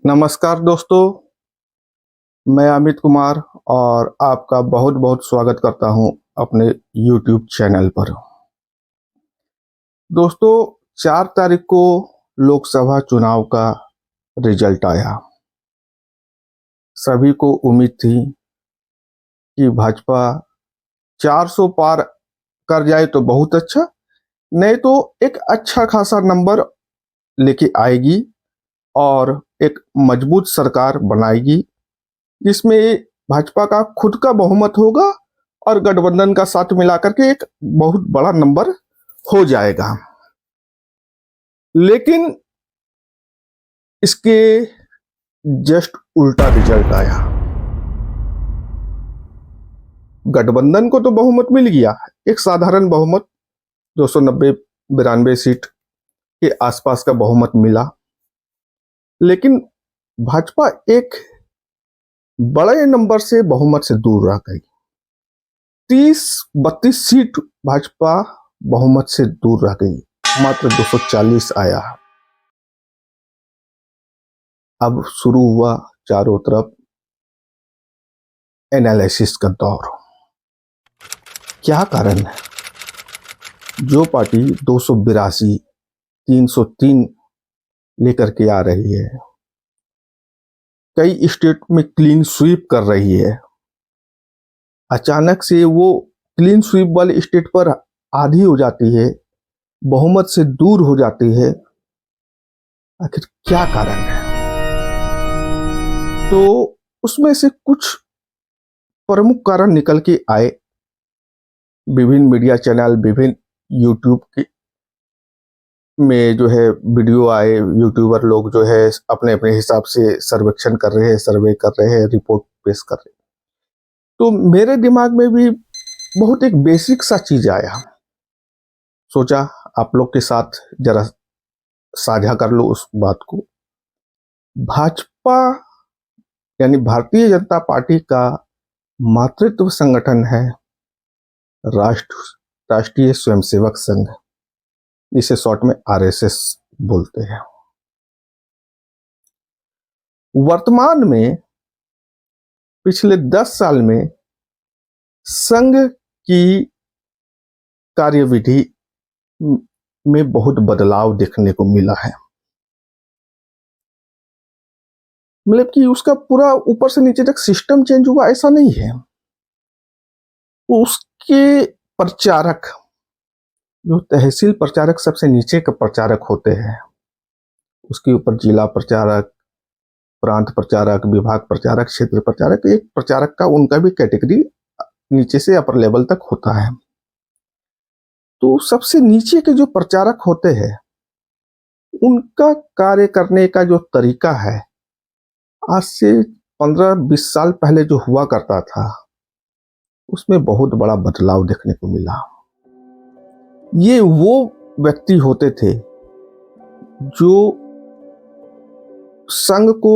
नमस्कार दोस्तों, मैं अमित कुमार और आपका बहुत-बहुत स्वागत करता हूं अपने YouTube चैनल पर। दोस्तों, 4 तारीख को लोकसभा चुनाव का रिजल्ट आया। सभी को उम्मीद थी कि भाजपा 400 पार कर जाए तो बहुत अच्छा, नहीं तो एक अच्छा खासा नंबर लेके आएगी और एक मजबूत सरकार बनाएगी, जिसमें भाजपा का खुद का बहुमत होगा और गठबंधन का साथ मिलाकर के एक बहुत बड़ा नंबर हो जाएगा। लेकिन इसके जस्ट उल्टा रिजल्ट आया। गठबंधन को तो बहुमत मिल गया, एक साधारण बहुमत 290-92 सीट के आसपास का बहुमत मिला। लेकिन भाजपा एक बड़े नंबर से बहुमत से दूर रह गई। 30-32 सीट भाजपा बहुमत से दूर रह गई, मात्र 240 आया। अब शुरू हुआ चारों तरफ एनालिसिस का दौर। क्या कारण है? जो पार्टी 282, 303 लेकर के आ रही है, कई स्टेट में क्लीन स्वीप कर रही है, अचानक से वो क्लीन स्वीप वाले स्टेट पर आधी हो जाती है, बहुमत से दूर हो जाती है। आखिर क्या कारण है? तो उसमें से कुछ प्रमुख कारण निकल के आए। विभिन्न मीडिया चैनल, विभिन्न यूट्यूब के में जो है वीडियो आए, यूट्यूबर लोग जो है अपने अपने हिसाब से सर्वेक्षण कर रहे हैं, सर्वे कर रहे हैं, रिपोर्ट पेश कर रहे हैं। तो मेरे दिमाग में भी बहुत एक बेसिक सा चीज आया। सोचा आप लोग के साथ जरा साझा कर लो उस बात को। भाजपा यानी भारतीय जनता पार्टी का मातृत्व संगठन है राष्ट्रीय स्वयंसेवक संघ, जिसे शॉर्ट में आरएसएस बोलते हैं। वर्तमान में पिछले 10 साल में संघ की कार्यविधि में बहुत बदलाव देखने को मिला है। मतलब कि उसका पूरा ऊपर से नीचे तक सिस्टम चेंज हुआ ऐसा नहीं है। उसके प्रचारक, जो तहसील प्रचारक सबसे नीचे के प्रचारक होते हैं, उसके ऊपर जिला प्रचारक, प्रांत प्रचारक, विभाग प्रचारक, क्षेत्र प्रचारक, एक प्रचारक का उनका भी कैटेगरी नीचे से अपर लेवल तक होता है। तो सबसे नीचे के जो प्रचारक होते हैं, उनका कार्य करने का जो तरीका है, आज से 15-20 साल पहले जो हुआ करता था, उसमें बहुत बड़ा बदलाव देखने को मिला। ये वो व्यक्ति होते थे जो संघ को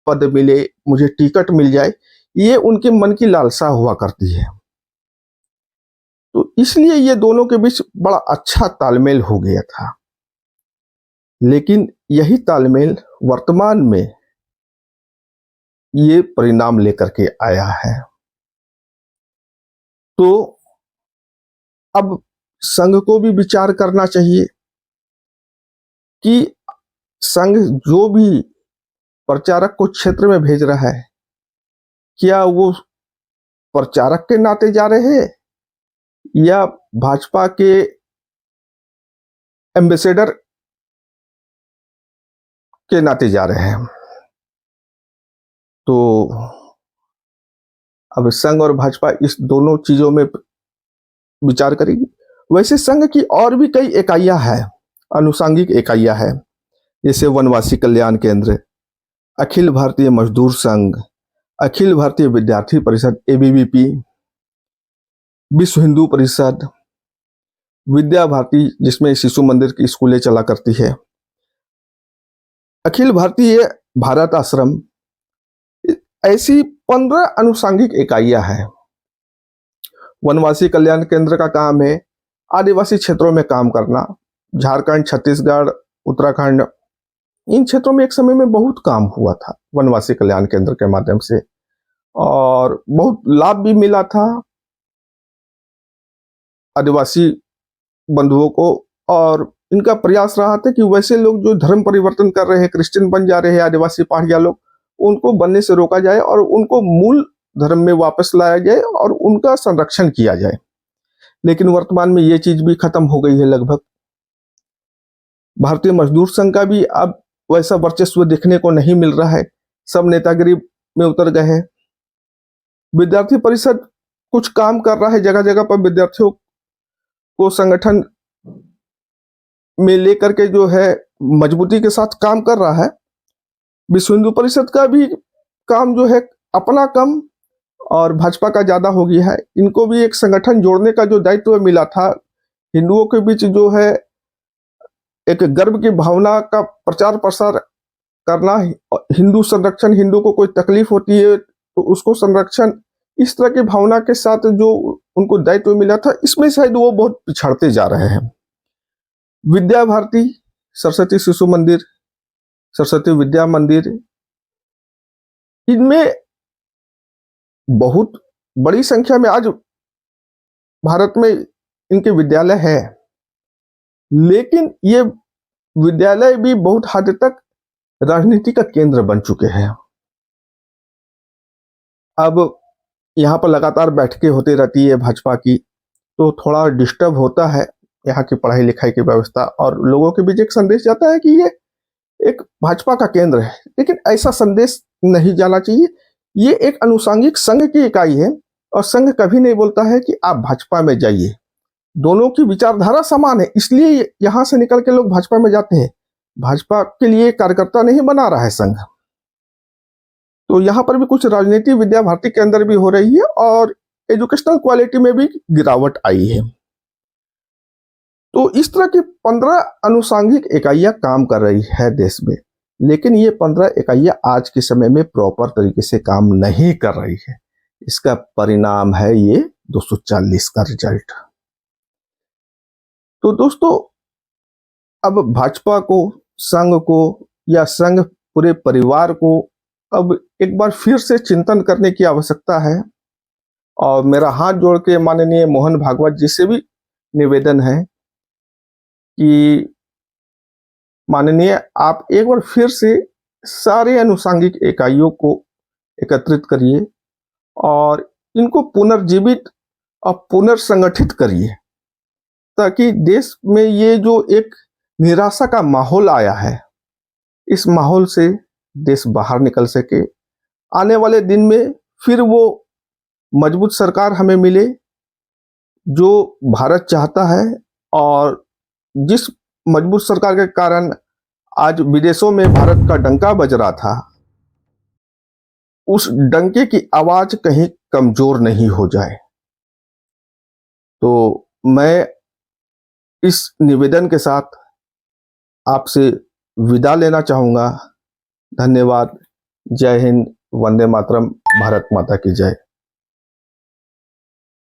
पद मिले, मुझे टिकट मिल जाए, ये उनके मन की लालसा हुआ करती है। तो इसलिए ये दोनों के बीच बड़ा अच्छा तालमेल हो गया था। लेकिन यही तालमेल वर्तमान में ये परिणाम लेकर के आया है। तो अब संघ को भी विचार करना चाहिए कि संघ जो भी प्रचारक को क्षेत्र में भेज रहा है, क्या वो प्रचारक के नाते जा रहे हैं या भाजपा के एम्बेसडर के नाते जा रहे हैं। तो अब संघ और भाजपा इस दोनों चीजों में विचार करेगी। वैसे संघ की और भी कई इकाइयां हैं, अनुषांगिक इकाइयां हैं, जैसे वनवासी कल्याण केंद्र, अखिल भारतीय मजदूर संघ, अखिल भारतीय विद्यार्थी परिषद एबीवीपी, विश्व हिंदू परिषद, विद्या भारती जिसमें शिशु मंदिर की स्कूलें चला करती है, अखिल भारतीय भारत आश्रम, ऐसी 15 अनुषांगिक इकाइयां हैं। वनवासी कल्याण केंद्र का काम है आदिवासी क्षेत्रों में काम करना। झारखंड, छत्तीसगढ़, उत्तराखंड, इन क्षेत्रों में एक समय में बहुत काम हुआ था वनवासी कल्याण केंद्र के माध्यम से, और बहुत लाभ भी मिला था आदिवासी बंधुओं को। और इनका प्रयास रहा था कि वैसे लोग जो धर्म परिवर्तन कर रहे हैं, क्रिश्चियन बन जा रहे हैं, आदिवासी पहाड़िया लोग, उनको बनने से रोका जाए और उनको मूल धर्म में वापस लाया जाए और उनका संरक्षण किया जाए। लेकिन वर्तमान में ये चीज भी खत्म हो गई है लगभग। भारतीय मजदूर संघ का भी अब वैसा वर्चस्व देखने को नहीं मिल रहा है, सब नेतागिरी में उतर गए हैं। विद्यार्थी परिषद कुछ काम कर रहा है, जगह जगह पर विद्यार्थियों को संगठन में लेकर के जो है मजबूती के साथ काम कर रहा है। विश्व हिंदू परिषद का भी काम जो है अपना कम और भाजपा का ज्यादा हो गया है। इनको भी एक संगठन जोड़ने का जो दायित्व मिला था, हिंदुओं के बीच जो है एक गर्व की भावना का प्रचार प्रसार करना, हिंदू संरक्षण, हिंदू को कोई तकलीफ होती है तो उसको संरक्षण, इस तरह की भावना के साथ जो उनको दायित्व मिला था, इसमें शायद वो बहुत पिछड़ते जा रहे हैं। विद्या भारती, सरस्वती शिशु मंदिर, सरस्वती विद्या मंदिर, इनमें बहुत बड़ी संख्या में आज भारत में इनके विद्यालय है, लेकिन ये विद्यालय भी बहुत हद तक राजनीति का केंद्र बन चुके हैं। अब यहाँ पर लगातार बैठकें होती रहती है भाजपा की, तो थोड़ा डिस्टर्ब होता है यहाँ की पढ़ाई लिखाई की व्यवस्था, और लोगों के बीच एक संदेश जाता है कि ये एक भाजपा का केंद्र है। लेकिन ऐसा संदेश नहीं जाना चाहिए। ये एक अनुषांगिक संघ की इकाई है और संघ कभी नहीं बोलता है कि आप भाजपा में जाइए। दोनों की विचारधारा समान है, इसलिए यहां से निकल के लोग भाजपा में जाते हैं। भाजपा के लिए कार्यकर्ता नहीं बना रहा है संघ। तो यहाँ पर भी कुछ राजनीति विद्या भारती के अंदर भी हो रही है और एजुकेशनल क्वालिटी में भी गिरावट आई है। तो इस तरह की 15 अनुषांगिक इकाइयां काम कर रही है देश में, लेकिन ये 15 इकाइयां आज के समय में प्रॉपर तरीके से काम नहीं कर रही है। इसका परिणाम है ये 240 का रिजल्ट। तो दोस्तों, अब भाजपा को, संघ को या संघ पूरे परिवार को अब एक बार फिर से चिंतन करने की आवश्यकता है। और मेरा हाथ जोड़ के माननीय मोहन भागवत जी से भी निवेदन है कि माननीय आप एक बार फिर से सारे अनुषांगिक इकाइयों को एकत्रित करिए और इनको पुनर्जीवित और पुनर्संगठित करिए, ताकि देश में ये जो एक निराशा का माहौल आया है, इस माहौल से देश बाहर निकल सके। आने वाले दिन में फिर वो मजबूत सरकार हमें मिले जो भारत चाहता है, और जिस मजबूत सरकार के कारण आज विदेशों में भारत का डंका बज रहा था, उस डंके की आवाज कहीं कमजोर नहीं हो जाए। तो मैं इस निवेदन के साथ आपसे विदा लेना चाहूंगा। धन्यवाद। जय हिंद, वंदे मातरम, भारत माता की जय।